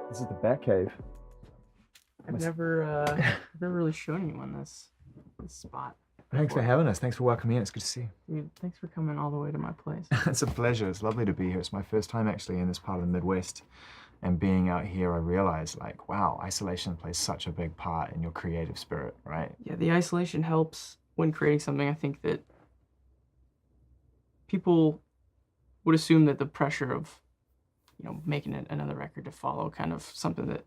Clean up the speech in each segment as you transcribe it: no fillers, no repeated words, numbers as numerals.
This is the Batcave. I've never really shown anyone this spot Thanks for before. having us. Thanks for welcoming me in. It's good to see you. Dude, thanks for coming all the way to my place. It's a pleasure. It's lovely to be here. It's my first time actually in this part of the Midwest. And being out here, I realized like, wow, isolation plays such a big part in your creative spirit, right? Yeah, the isolation helps when creating something. I think that people would assume that the pressure of, making another record to follow, kind of something that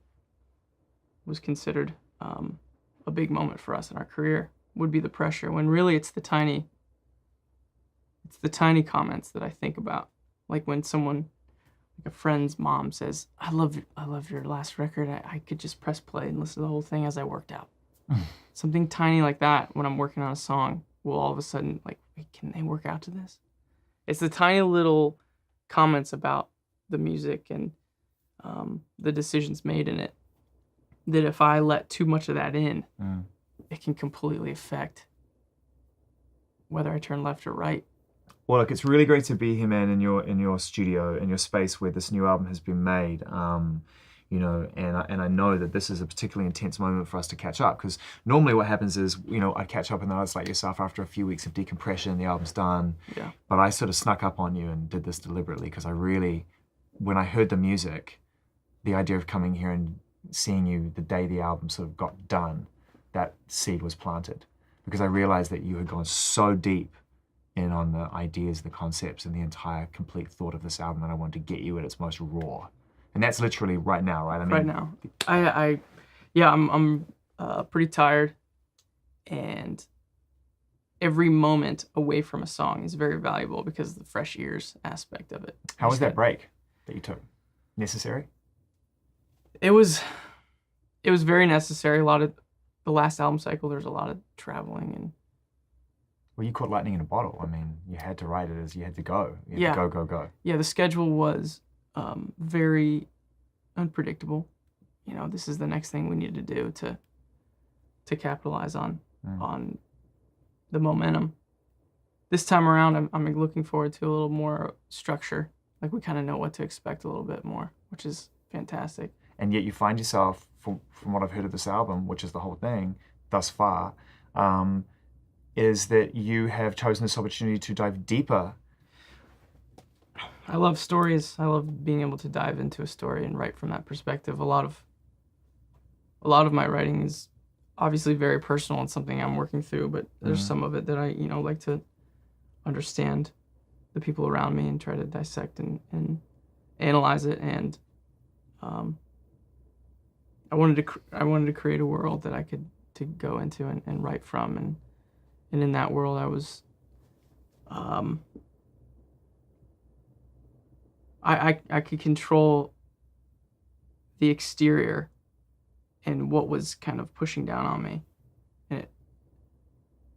was considered a big moment for us in our career, would be the pressure. When really it's the tiny comments that I think about. Like when someone, like a friend's mom says, I love your last record. I could just press play and listen to the whole thing as I worked out. Something tiny like that when I'm working on a song will all of a sudden, like, wait, can they work out to this? It's the tiny little comments about the music and the decisions made in it that if I let too much of that in, it can completely affect whether I turn left or right. Well, look, it's really great to be here, man, in your studio, in your space where this new album has been made. And I know that this is a particularly intense moment for us to catch up because normally what happens is, I catch up and then it's like yourself after a few weeks of decompression, the album's done. Yeah. But I sort of snuck up on you and did this deliberately because when I heard the music, the idea of coming here and seeing you the day the album sort of got done, that seed was planted because I realized that you had gone so deep in on the ideas, the concepts, and the entire complete thought of this album, and I wanted to get you at its most raw. And that's literally right now, right? I mean, Right now, I'm pretty tired, and every moment away from a song is very valuable because of the fresh ears aspect of it. How was that break that you took? Necessary? It was very necessary. A lot of the last album cycle, there's a lot of traveling and. Well, you caught lightning in a bottle. I mean, you had to write it as you had to go. You had to go. Yeah, the schedule was very unpredictable. This is the next thing we need to do to capitalize on the momentum. This time around, I'm looking forward to a little more structure. Like we kind of know what to expect a little bit more, which is fantastic. And yet you find yourself, from what I've heard of this album, which is the whole thing thus far, is that you have chosen this opportunity to dive deeper. I love stories. I love being able to dive into a story and write from that perspective. A lot of my writing is obviously very personal and something I'm working through, but there's some of it that I, like to understand the people around me and try to dissect and analyze it. And I wanted to create a world that I could to go into and write from, and in that world I was I could control the exterior and what was kind of pushing down on me,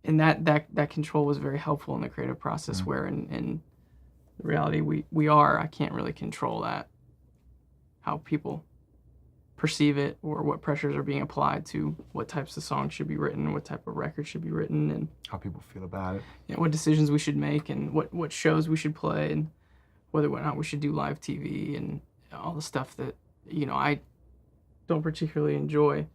and that control was very helpful in the creative process. Where in reality I can't really control that, how people perceive it or what pressures are being applied to what types of songs should be written, what type of record should be written, and How people feel about it. what decisions we should make and what shows we should play and whether or not we should do live TV and all the stuff that I don't particularly enjoy.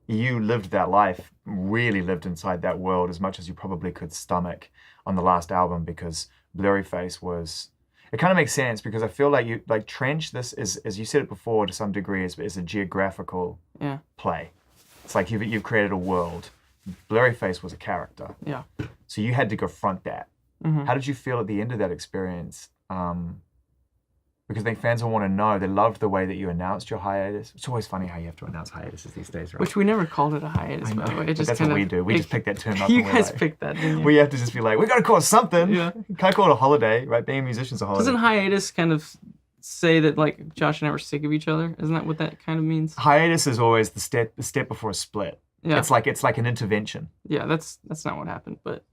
You lived that life, really lived inside that world as much as you probably could stomach on the last album because Blurryface was... It kind of makes sense because I feel like Trench, this is, as you said it before to some degree, is a geographical play. It's like you've created a world. Blurryface was a character. Yeah. So you had to confront that. Mm-hmm. How did you feel at the end of that experience? Because I think fans will want to know. They loved the way that you announced your hiatus. It's always funny how you have to announce hiatuses these days, right? Which we never called it a hiatus, by the way. It just that's what we do. We just pick that term up. You guys picked that, didn't you? We have to just be like, we got to call it something. Yeah. Can't call it a holiday, right? Being a musician's a holiday. Doesn't hiatus kind of say that like Josh and I were sick of each other? Isn't that what that kind of means? Hiatus is always the step before a split. Yeah. It's like an intervention. Yeah, that's not what happened, but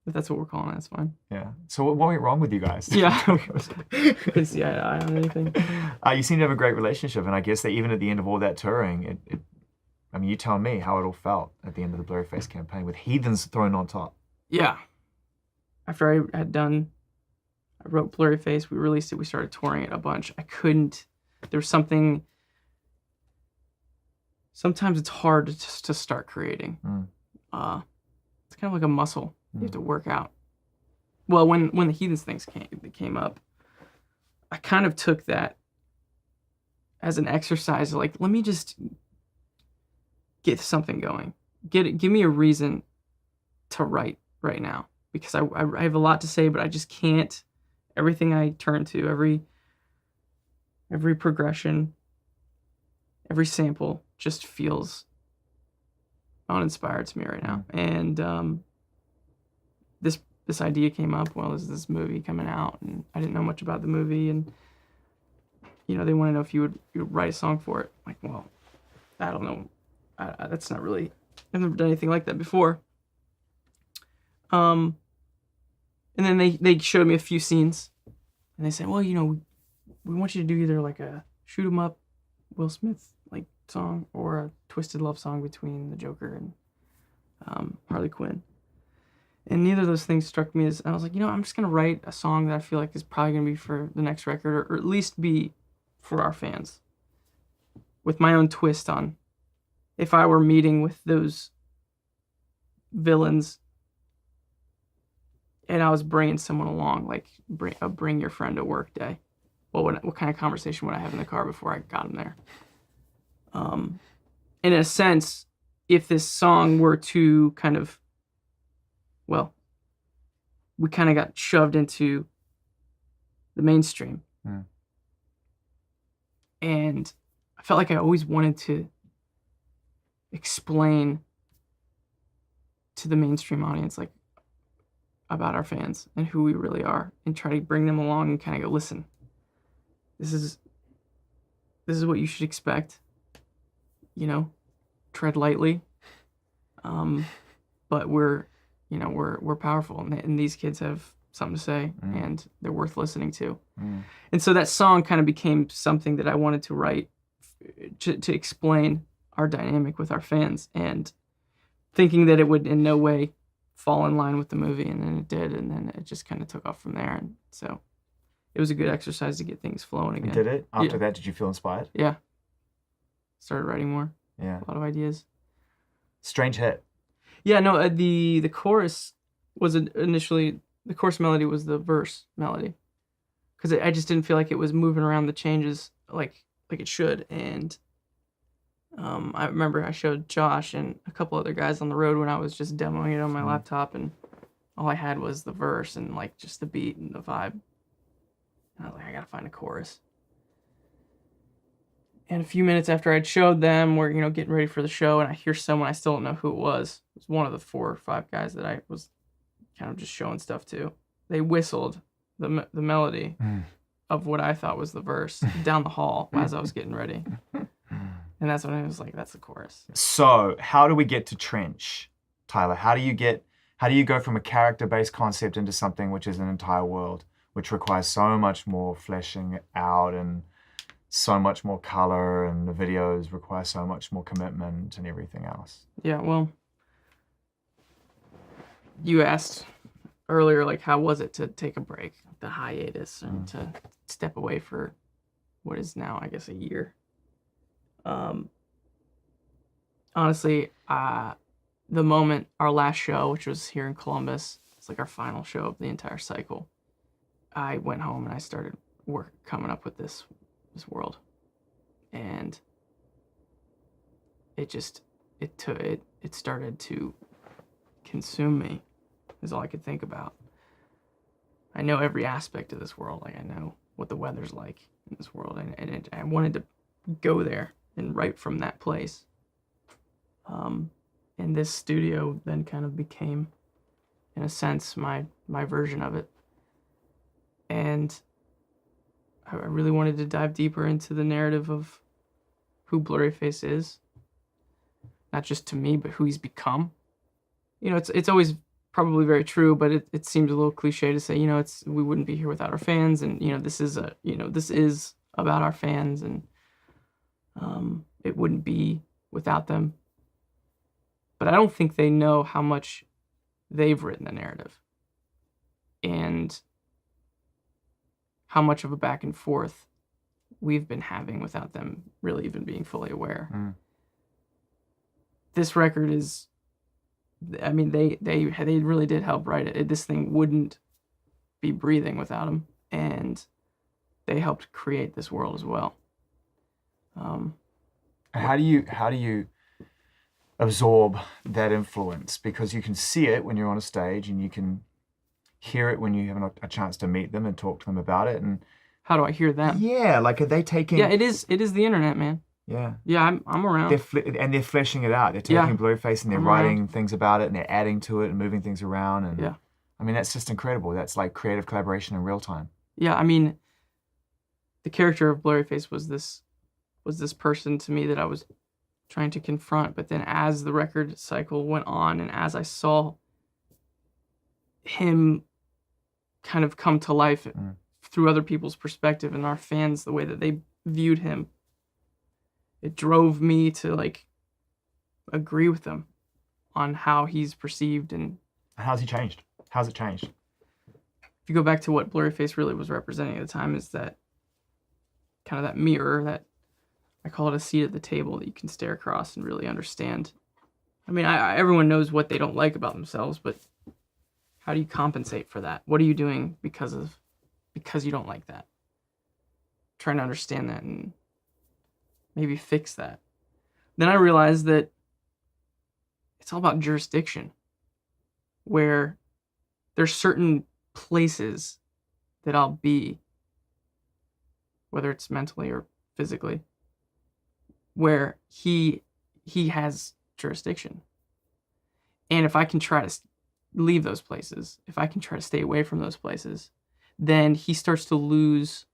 if that's what we're calling it, it's fine. Yeah. So what went wrong with you guys? Yeah. Couldn't see eye to eye on anything. You seem to have a great relationship, and I guess that even at the end of all that touring, I mean, you tell me how it all felt at the end of the Blurryface campaign with Heathens thrown on top. Yeah. After I wrote Blurryface, we released it, we started touring it a bunch. There was something sometimes it's hard to start creating. It's kind of like a muscle you have to work out. Well, when the Heathens things came up, I kind of took that as an exercise. Like, let me just get something going. Give me a reason to write right now, because I have a lot to say, but I just can't. Everything I turn to, every progression, every sample just feels uninspired to me right now. And this idea came up. Well, there's this movie coming out, and I didn't know much about the movie, and they want to know if you would write a song for it. Like, well, I don't know. That's not really. I've never done anything like that before. And then they showed me a few scenes, and they said, well, we want you to do either like a shoot 'em up Will Smith like song or a twisted love song between the Joker and Harley Quinn. And neither of those things struck me as, I was like, I'm just going to write a song that I feel like is probably going to be for the next record, or at least be for our fans, with my own twist on if I were meeting with those villains and I was bringing someone along, like bring your friend to work day. What kind of conversation would I have in the car before I got him there? In a sense, if this song were to kind of, well, we kind of got shoved into the mainstream. And I felt like I always wanted to explain to the mainstream audience, like, about our fans and who we really are, and try to bring them along and kind of go, listen, this is what you should expect. Tread lightly. But we're powerful, and these kids have something to say, and they're worth listening to. And so that song kind of became something that I wanted to write to explain our dynamic with our fans, and thinking that it would in no way fall in line with the movie, and then it did, and then it just kind of took off from there. And so it was a good exercise to get things flowing again. Did it? After that, did you feel inspired? Yeah. Started writing more. Yeah. A lot of ideas. Strange hit. Yeah, no, the chorus was initially, the chorus melody was the verse melody, because I just didn't feel like it was moving around the changes like it should. And I remember I showed Josh and a couple other guys on the road when I was just demoing it on my laptop, and all I had was the verse and like just the beat and the vibe. And I was like, I gotta find a chorus. And a few minutes after I'd showed them, we're getting ready for the show, and I hear someone, I still don't know who it was. It was one of the 4 or 5 guys that I was kind of just showing stuff to. They whistled the melody of what I thought was the verse down the hall as I was getting ready. And that's when I was like, that's the chorus. So how do we get to Trench, Tyler? How do you go from a character-based concept into something which is an entire world, which requires so much more fleshing out and so much more color, and the videos require so much more commitment and everything else? Yeah, well, you asked earlier, like, how was it to take a break, the hiatus, and to step away for what is now, I guess, a year. Honestly, the moment our last show, which was here in Columbus, it's like our final show of the entire cycle, I went home and I started coming up with this world, and it started to consume me, is all I could think about. I know every aspect of this world. Like, I know what the weather's like in this world, and I wanted to go there and write from that place. And this studio then kind of became, in a sense, my version of it. And I really wanted to dive deeper into the narrative of who Blurryface is, not just to me, but who he's become. It's always probably very true, but it seems a little cliche to say, we wouldn't be here without our fans, and this is about our fans, and it wouldn't be without them. But I don't think they know how much they've written the narrative, and how much of a back and forth we've been having without them really even being fully aware. this record is, I mean, they really did help write it. This thing wouldn't be breathing without them, and they helped create this world as well. How do you absorb that influence? Because you can see it when you're on a stage, and you can hear it when you have a chance to meet them and talk to them about it. And How do I hear them? yeah, like, are they taking? Yeah, it is the internet, man. Yeah. Yeah, I'm around. They're fleshing it out. They're taking Yeah. Blurryface and they're I'm writing around. things about it, and they're adding to it and moving things around. And Yeah. I mean, that's just incredible. That's like creative collaboration in real time. Yeah, I mean, the character of Blurryface was this person to me that I was trying to confront, but then as the record cycle went on and as I saw him kind of come to life through other people's perspective and our fans, the way that they viewed him, it drove me to like agree with them on how he's perceived. And How's he changed? How's it changed? if you go back to what Blurryface really was representing at the time, is that kind of that mirror, that I call it a seat at the table that you can stare across and really understand. I mean, everyone knows what they don't like about themselves, but how do you compensate for that? What are you doing because you don't like that? Trying to understand that and maybe fix that. Then I realized that it's all about jurisdiction, where there's certain places that I'll be, whether it's mentally or physically, where he has jurisdiction. And if I can try to leave those places, if I can try to stay away from those places, then he starts to lose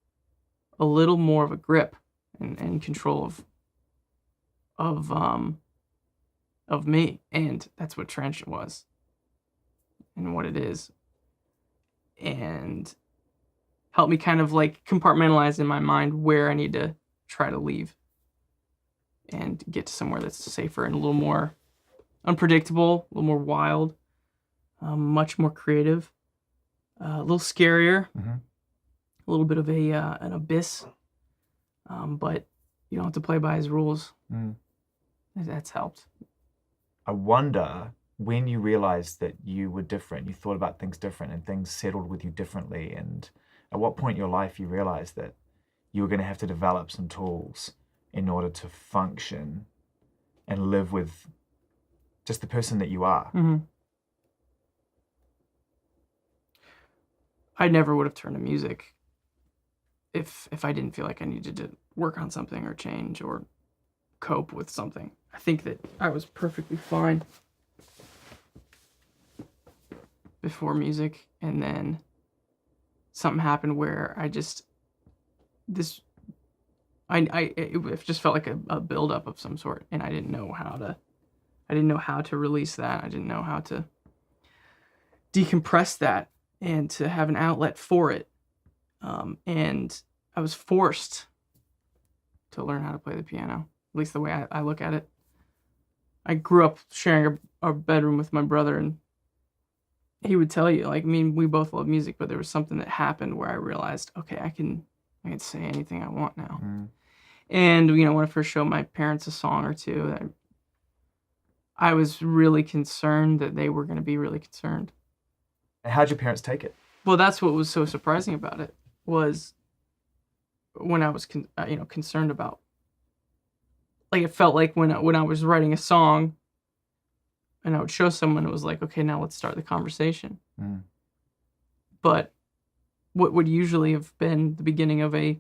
a little more of a grip and control of me. And that's what Trench was and what it is. And help me kind of like compartmentalize in my mind where I need to try to leave and get to somewhere that's safer and a little more unpredictable, a little more wild, much more creative, a little scarier, a little bit of an abyss, but you don't have to play by his rules. That's helped. I wonder when you realized that you were different, you thought about things different and things settled with you differently, and at what point in your life you realized that you were going to have to develop some tools in order to function and live with just the person that you are. I never would have turned to music if I didn't feel like I needed to work on something or change or cope with something. I think that I was perfectly fine before music, and then something happened where it just felt like a buildup of some sort, and I didn't know how to release that. I didn't know how to decompress that and to have an outlet for it. And I was forced to learn how to play the piano, at least the way I look at it. I grew up sharing a bedroom with my brother, and he would tell you, like, I mean, we both love music, but there was something that happened where I realized, okay, I can say anything I want now. And, when I first showed my parents a song or two, I was really concerned that they were going to be really concerned. And how'd your parents take it? Well, that's what was so surprising about it, was when I was, concerned about, like, it felt like when I was writing a song and I would show someone, it was like, okay, now let's start the conversation. But what would usually have been the beginning of a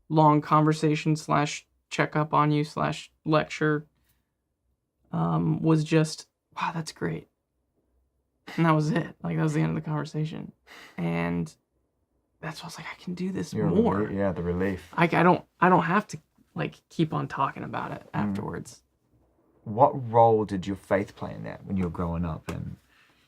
long conversation / check up on you / lecture was just, wow, that's great. And that was it. Like, that was the end of the conversation. And that's why I was like, I can do this more. The relief. I don't have to like keep on talking about it afterwards. What role did your faith play in that when you were growing up and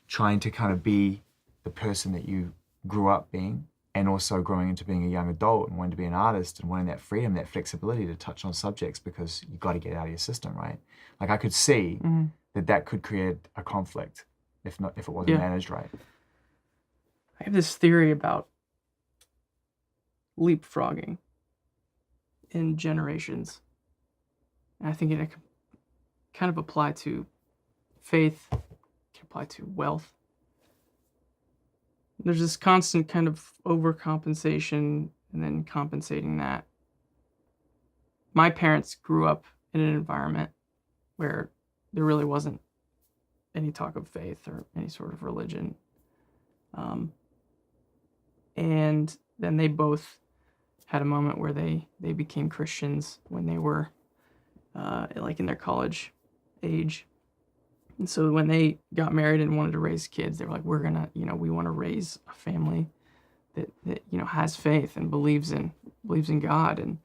trying to kind of be the person that you grew up being, and also growing into being a young adult and wanting to be an artist and wanting that freedom, that flexibility to touch on subjects because you got to get out of your system, right? Like, I could see that could create a conflict if it wasn't managed right. I have this theory about leapfrogging in generations. And I think kind of apply to faith, can apply to wealth. There's this constant kind of overcompensation and then compensating that. My parents grew up in an environment where there really wasn't any talk of faith or any sort of religion. And then they both had a moment where they became Christians when they were like in their college age. And so when they got married and wanted to raise kids, they were like, we're gonna, we want to raise a family that has faith and believes in God, and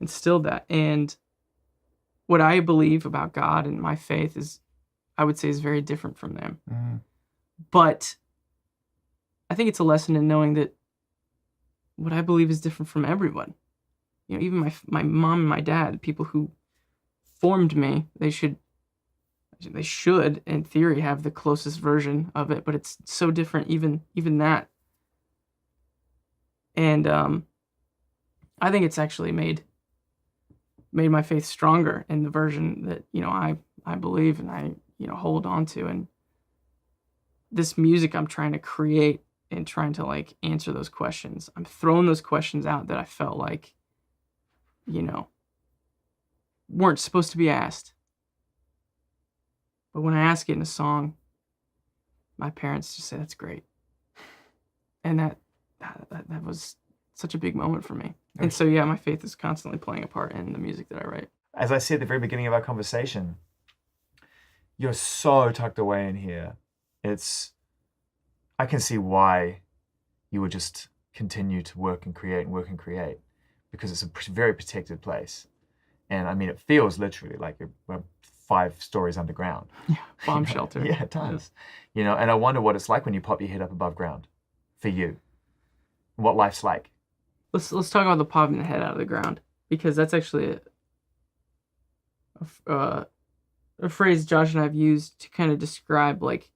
instilled that. And what I believe about God and my faith is, I would say, is very different from them. But I think it's a lesson in knowing that what I believe is different from everyone. Even my mom and my dad, people who formed me, they should in theory have the closest version of it, but it's so different even that. And I think it's actually made my faith stronger in the version that I believe and I hold on to. And this music I'm trying to create and trying to like answer those questions. I'm throwing those questions out that I felt like weren't supposed to be asked. But when I ask it in a song, my parents just say, that's great. And that was such a big moment for me. And so, yeah, my faith is constantly playing a part in the music that I write. As I said at the very beginning of our conversation, you're so tucked away in here. I can see why you would just continue to work and create, because it's a very protected place. And I mean, it feels literally like you're 5 stories underground. Yeah, bomb shelter. Yeah, it does. And I wonder what it's like when you pop your head up above ground for you. What life's like. Let's talk about the popping the head out of the ground, because that's actually a phrase Josh and I have used to kind of describe like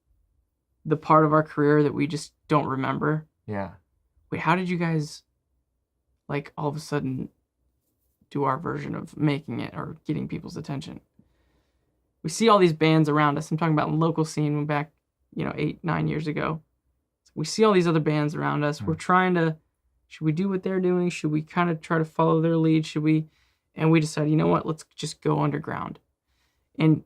the part of our career that we just don't remember. Yeah. Wait, how did you guys like all of a sudden do our version of making it or getting people's attention? We see all these bands around us. I'm talking about local scene back, 8-9 years ago. We see all these other bands around us. We're trying to, should we do what they're doing? Should we kind of try to follow their lead? And we decided, you know what, let's just go underground. And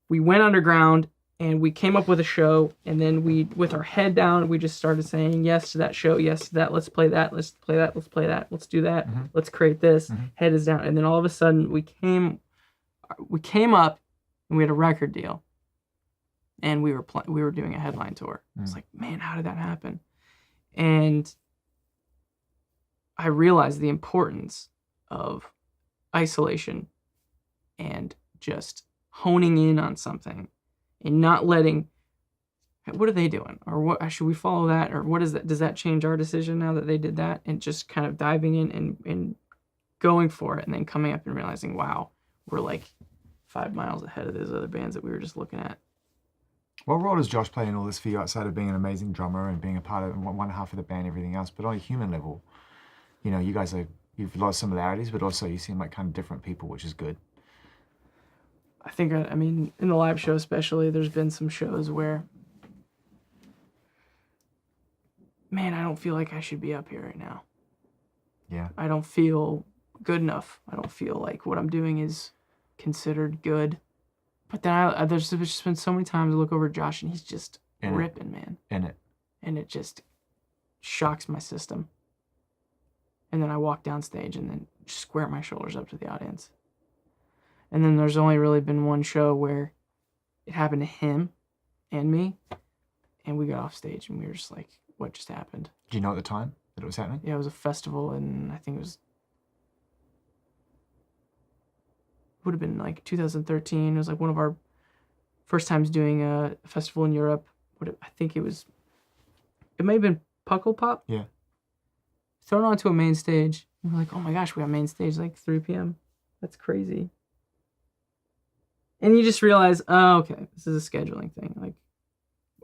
we went underground and we came up with a show, and then with our head down, we just started saying yes to that show, yes to that, let's play that, let's play that, let's play that, let's do that, let's create this, head is down. And then all of a sudden we came up and we had a record deal. And we were doing a headline tour. I was like, man, how did that happen? And I realized the importance of isolation and just honing in on something and not letting, what are they doing? Or what should we follow that? Or what is that? Does that change our decision now that they did that? And just kind of diving in and going for it, and then coming up and realizing, wow, we're like 5 miles ahead of those other bands that we were just looking at. What role does Josh play in all this for you, outside of being an amazing drummer and being a part of one half of the band, everything else? But on a human level, you guys you've a lot of similarities, but also you seem like kind of different people, which is good. I think, I mean, in the live show especially, there's been some shows where, man, I don't feel like I should be up here right now. Yeah. I don't feel good enough. I don't feel like what I'm doing is considered good. But then there's just been so many times I look over at Josh and he's just ripping, man. And it just shocks my system. And then I walk downstage and then just square my shoulders up to the audience. And then there's only really been one show where it happened to him and me, and we got off stage and we were just like, what just happened? Do you know at the time that it was happening? Yeah, it was a festival, and I think it would have been like 2013. It was like one of our first times doing a festival in Europe. I think it may have been Puckle Pop. Yeah. Thrown onto a main stage. And we're like, oh my gosh, we got main stage like 3 p.m. That's crazy. And you just realize, oh, okay, this is a scheduling thing. Like,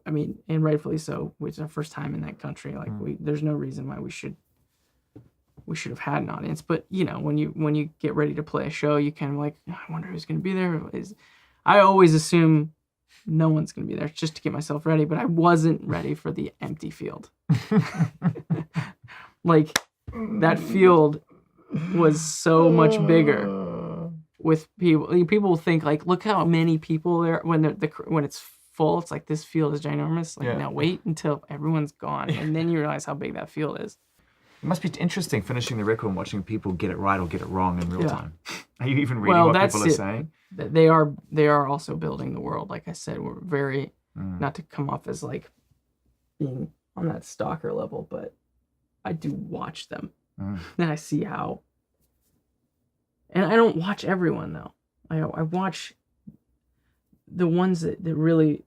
I mean, and rightfully so. It's our first time in that country. Like, there's no reason why we should have had an audience. But when you get ready to play a show, you kind of like, oh, I wonder who's going to be there. I always assume no one's going to be there just to get myself ready, but I wasn't ready for the empty field. Like, that field was so much bigger with people. People will think, like, look how many people there when when it's full. It's like, this field is ginormous. Like, now wait until everyone's gone, and then you realize how big that field is. It must be interesting finishing the record and watching people get it right or get it wrong in real time. Are you even reading what people are saying? They are also building the world. Like I said, we're very, not to come off as like being on that stalker level, but I do watch them. And I see how, and I don't watch everyone though. I watch the ones that really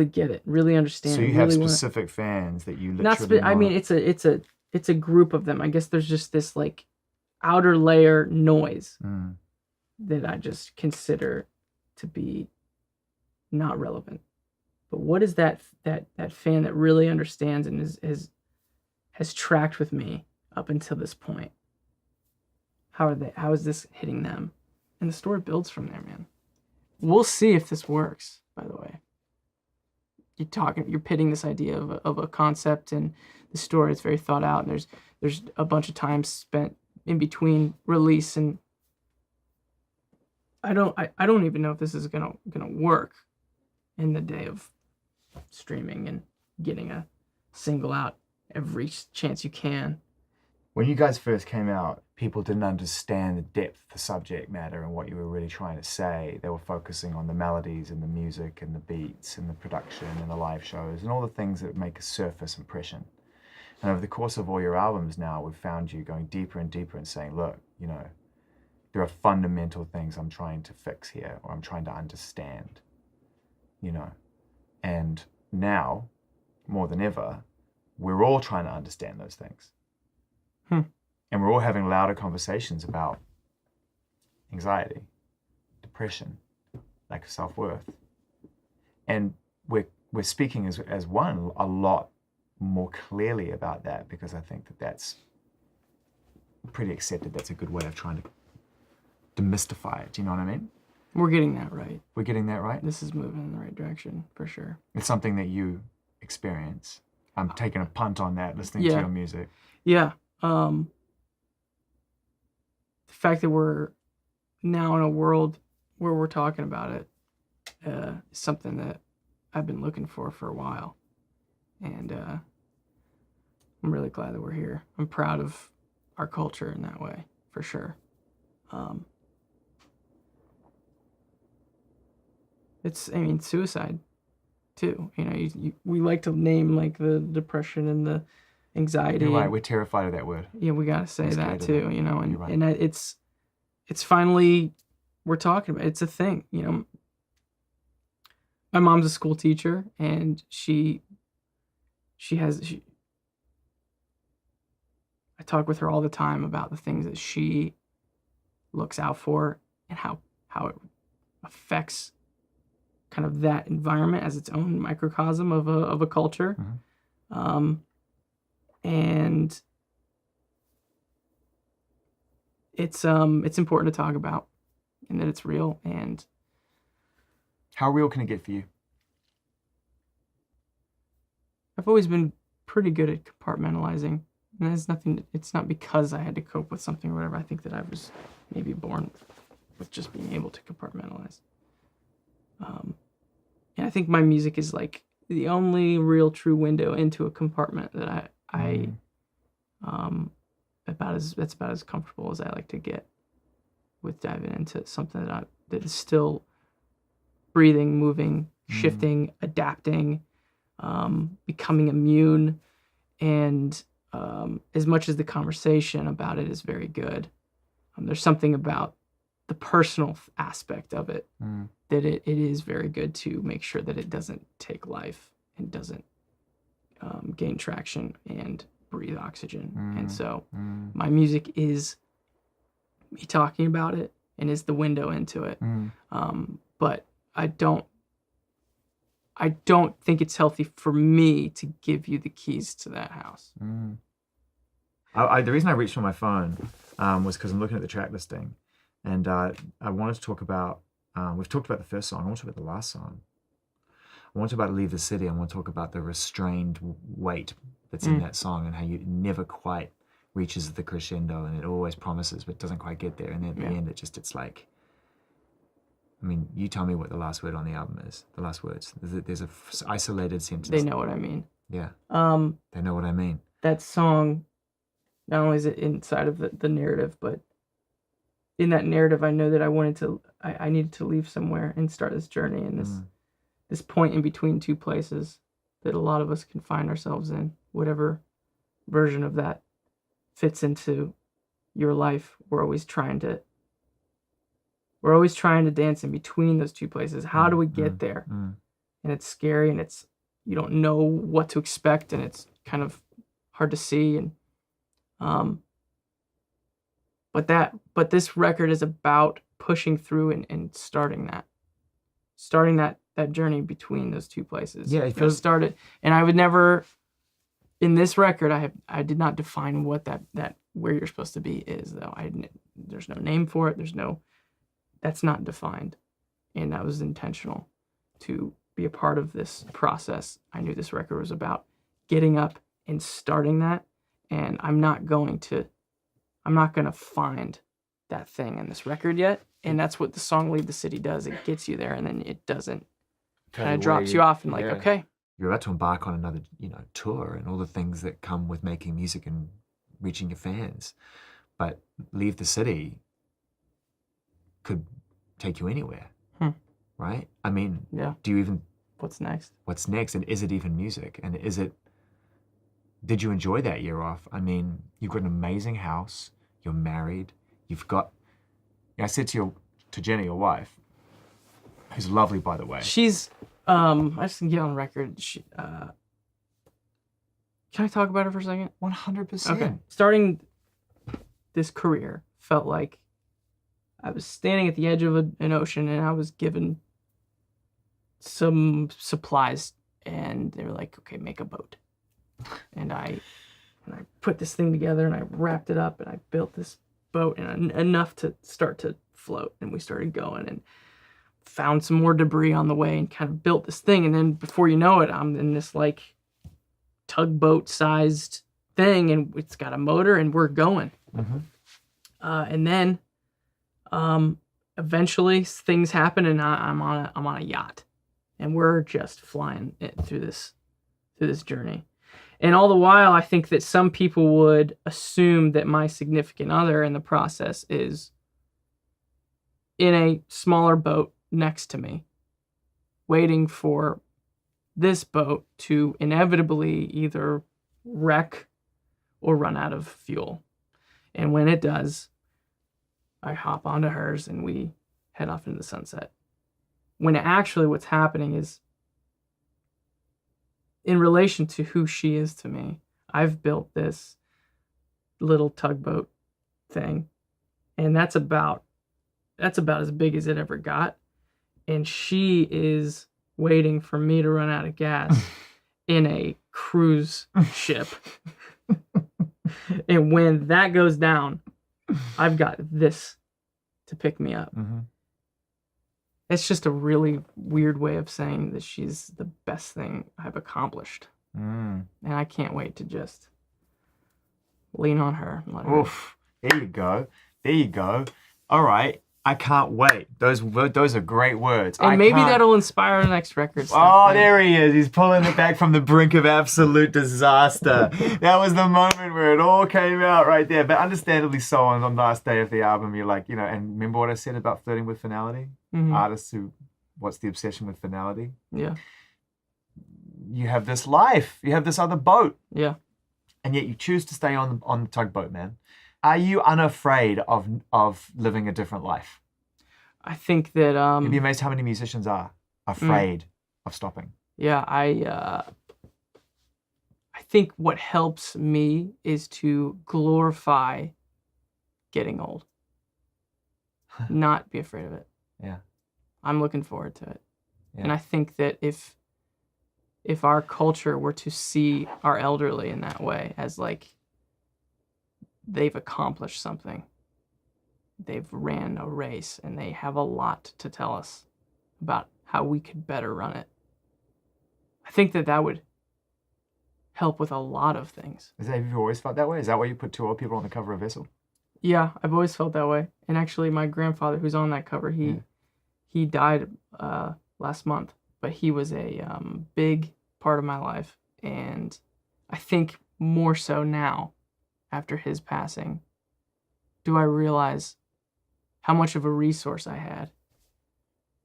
get it, really understand. So you have specific fans that you literally I mean, it's a group of them. I guess there's just this like outer layer noise that I just consider to be not relevant. But what is that fan that really understands and has tracked with me up until this point? How is this hitting them? And the story builds from there, man. We'll see if this works, by the way. You're pitting this idea of a concept and the story is very thought out, and there's a bunch of time spent in between release, and I don't even know if this is gonna work in the day of streaming and getting a single out every chance you can. When you guys first came out, people didn't understand the depth of the subject matter and what you were really trying to say. They were focusing on the melodies and the music and the beats and the production and the live shows and all the things that make a surface impression. And over the course of all your albums now, we've found you going deeper and deeper and saying, look, you know, there are fundamental things I'm trying to fix here, or I'm trying to understand, you know. And now, more than ever, we're all trying to understand those things. And we're all having louder conversations about anxiety, depression, lack of self-worth. And we're speaking as one a lot more clearly about that, because I think that's pretty accepted. That's a good way of trying to demystify it. Do you know what I mean? We're getting that right. We're getting that right? This is moving in the right direction, for sure. It's something that you experience. I'm taking a punt on that, listening to your music. Yeah. The fact that we're now in a world where we're talking about it is something that I've been looking for a while. And I'm really glad that we're here. I'm proud of our culture in that way, for sure. Suicide too. You know, we like to name like the depression and the anxiety. You're right. We're terrified of that word. Yeah, we gotta say that too. You know, and it's finally we're talking about it. It's a thing. You know, my mom's a school teacher, and I talk with her all the time about the things that she looks out for and how it affects kind of that environment as its own microcosm of a culture. And it's important to talk about, and that it's real. And how real can it get for you? I've always been pretty good at compartmentalizing, and it's not because I had to cope with something or whatever. I think that I was maybe born with just being able to compartmentalize. And I think my music is like the only real true window into a compartment that that's about as comfortable as I like to get with diving into something that is still breathing, moving, shifting, adapting, becoming immune, and as much as the conversation about it is very good, there's something about the personal aspect of it that it is very good to make sure that it doesn't take life and doesn't gain traction and breathe oxygen. And so my music is me talking about it and is the window into it. But I don't think it's healthy for me to give you the keys to that house. The reason I reached for my phone was because I'm looking at the track listing, and I wanted to talk about We've talked about the first song. I want to talk about the last song. I want to talk about Leave the City. I want to talk about the restrained weight that's in that song and how you never quite reaches the crescendo, and it always promises but doesn't quite get there. And then at the end, it's like, I mean, you tell me what the last word on the album is. The last words. There's a isolated sentence. They know what I mean. Yeah. Um, They know what I mean. that song, not only is it inside of the narrative, but in that narrative, I know that I needed to leave somewhere and start this journey, and this point in between two places that a lot of us can find ourselves in, whatever version of that fits into your life. We're always trying to dance in between those two places. How do we get there? And it's scary, and you don't know what to expect, and it's kind of hard to see. And but this record is about pushing through and starting that journey between those two places. Yeah, it feels started, and I would never. In this record, I did not define what that where you're supposed to be is, though. There's no name for it. That's not defined, and that was intentional to be a part of this process. I knew this record was about getting up and starting that, and I'm not going to find that thing in this record yet, and that's what the song "Leave the City" does. It gets you there, and then it doesn't. Kind of drops you off and like, okay. You're about to embark on another, tour and all the things that come with making music and reaching your fans. But Leave the City could take you anywhere, right? I mean, do you even... What's next? What's next? And is it even music? And did you enjoy that year off? I mean, you've got an amazing house, you're married, you've got... I said to Jenny, your wife, who's lovely, by the way. She's... I just can get on record. Can I talk about her for a second? 100%. Okay. Starting this career felt like I was standing at the edge of an ocean, and I was given some supplies, and they were like, okay, make a boat. And I put this thing together, and I wrapped it up, and I built this boat, and enough to start to float. And we started going, and found some more debris on the way, and kind of built this thing. And then before you know it, I'm in this like tugboat sized thing, and it's got a motor, and we're going. And then eventually things happen, and I'm on a yacht, and we're just flying it through this journey. And all the while, I think that some people would assume that my significant other in the process is in a smaller boat next to me, waiting for this boat to inevitably either wreck or run out of fuel. And when it does, I hop onto hers and we head off into the sunset. When actually what's happening is, in relation to who she is to me, I've built this little tugboat thing, and that's about as big as it ever got. And she is waiting for me to run out of gas in a cruise ship. And when that goes down, I've got this to pick me up. It's just a really weird way of saying that she's the best thing I've accomplished. And I can't wait to just lean on her. Oof. There you go. All right. I can't wait. Those are great words. And maybe that'll inspire the next record. Oh, there he is. He's pulling it back from the brink of absolute disaster. That was the moment where it all came out right there. But understandably so, on the last day of the album, you're like, and remember what I said about flirting with finality? Artists what's the obsession with finality? Yeah. You have this life. You have this other boat. Yeah. And yet you choose to stay on the tugboat, man. Are you unafraid of living a different life? I think that you'd be amazed how many musicians are afraid of stopping. Yeah, I think what helps me is to glorify getting old. Not be afraid of it. Yeah. I'm looking forward to it. Yeah. And I think that if our culture were to see our elderly in that way, as like they've accomplished something, they've ran a race and they have a lot to tell us about how we could better run it. I think that would help with a lot of things. Have you always felt that way? Is that why you put 2 old people on the cover of Vessel? Yeah, I've always felt that way. And actually, my grandfather, who's on that cover, he died last month, but he was a big part of my life. And I think more so now, after his passing, do I realize how much of a resource I had.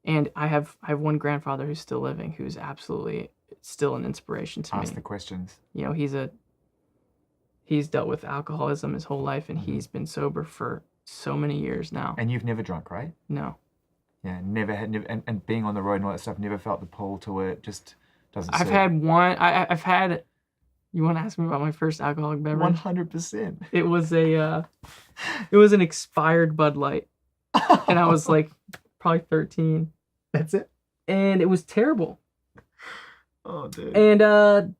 And I have one grandfather who's still living, who's absolutely still an inspiration to me. Ask the questions. You know, he's dealt with alcoholism his whole life, and he's been sober for so many years now. And you've never drunk, right? No. Yeah, never had, and being on the road and all that stuff, never felt the pull to it. Just doesn't. I've had one. I've had. You want to ask me about my first alcoholic beverage? 100%. It was it was an expired Bud Light, and I was like probably 13. That's it. And it was terrible. Oh, dude. And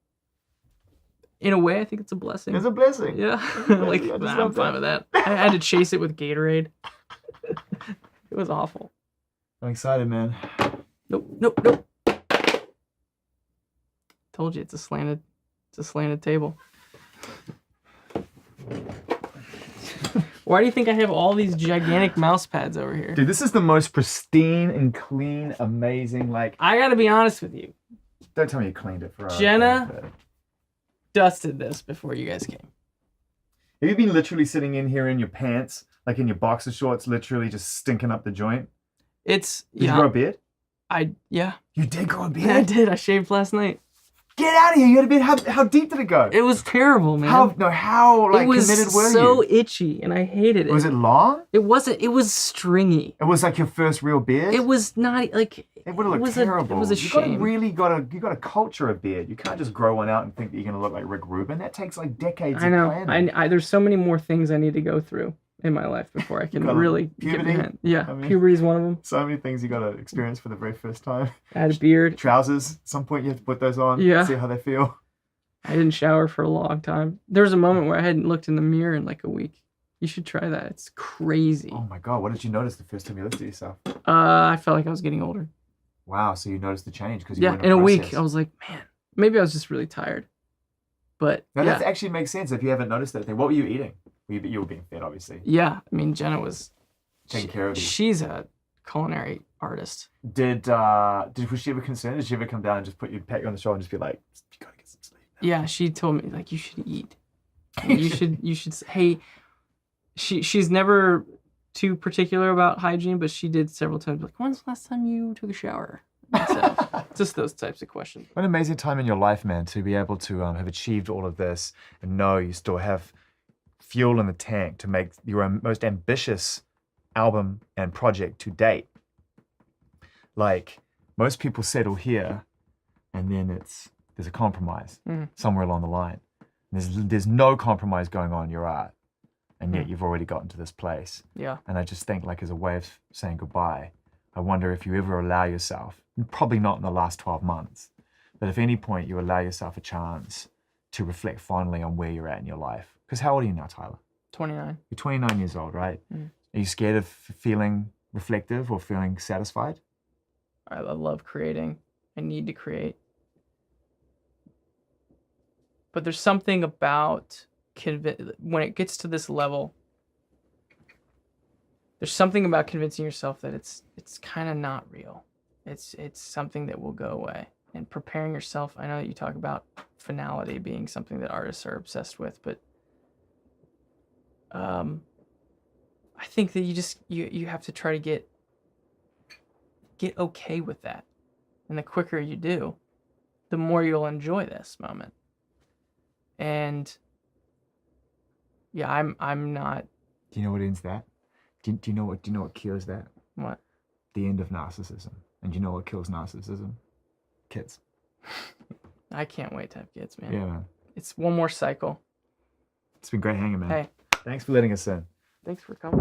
in a way, I think it's a blessing. It's a blessing. Yeah. Like, I just I'm love fine with that. I had to chase it with Gatorade. It was awful. I'm excited, man. Nope. Told you it's a slanted table. Why do you think I have all these gigantic mouse pads over here? Dude, this is the most pristine and clean, amazing, like... I gotta be honest with you. Don't tell me you cleaned it for us. Jenna dusted this before you guys came. Have you been literally sitting in here in your pants, like in your boxer shorts, literally just stinking up the joint? It's... Did you grow a beard? Yeah. You did grow a beard? I did. I shaved last night. Get out of here! You had a beard. How deep did it go? It was terrible, man. How it was committed were you? so itchy, and I hated it. Was it long? It wasn't. It was stringy. It was like your first real beard? It was not like... It would have looked terrible. It was a shame. You gotta culture a beard. You can't just grow one out and think that you're gonna look like Rick Rubin. That takes like decades I know. of planning. There's so many more things I need to go through in my life before I can really get behind. Yeah, I mean, puberty's one of them. So many things you gotta experience for the very first time. I had a beard. Trousers. At some point you have to put those on. Yeah. See how they feel. I didn't shower for a long time. There was a moment where I hadn't looked in the mirror in like a week. You should try that. It's crazy. Oh my god! What did you notice the first time you looked at yourself? I felt like I was getting older. Wow. So you noticed the change because in a week I was like, man, maybe I was just really tired. But no, that actually makes sense if you haven't noticed that thing. What were you eating? You were being fed, obviously. Yeah, I mean, Jenna was taking care of you. She's a culinary artist. Was she ever concerned? Did she ever come down and just pat you on the shoulder and just be like, "You gotta get some sleep now"? Yeah, she told me like you should eat. You should. Hey, she's never too particular about hygiene, but she did several times. Like, when's the last time you took a shower? So, just those types of questions. What an amazing time in your life, man, to be able to have achieved all of this and know you still have fuel in the tank to make your most ambitious album and project to date. Like, most people settle here and then there's a compromise somewhere along the line. There's no compromise going on in your art, and yet you've already gotten to this place. Yeah. And I just think, like, as a way of saying goodbye, I wonder if you ever allow yourself, probably not in the last 12 months, but if at any point you allow yourself a chance to reflect fondly on where you're at in your life. Because how old are you now, Tyler? 29. You're 29 years old, right? Are you scared of feeling reflective or feeling satisfied? I love creating. I need to create. But there's something about when it gets to this level, there's something about convincing yourself that it's kind of not real. It's something that will go away. And preparing yourself, I know that you talk about finality being something that artists are obsessed with, but I think that you have to try to get okay with that. And the quicker you do, the more you'll enjoy this moment. And yeah, I'm not. Do you know what ends that? Do you know what cures that? What? The end of narcissism. And do you know what kills narcissism? Kids. I can't wait to have kids, man. Yeah, man. It's one more cycle. It's been great hanging, man. Hey. Thanks for letting us in. Thanks for coming.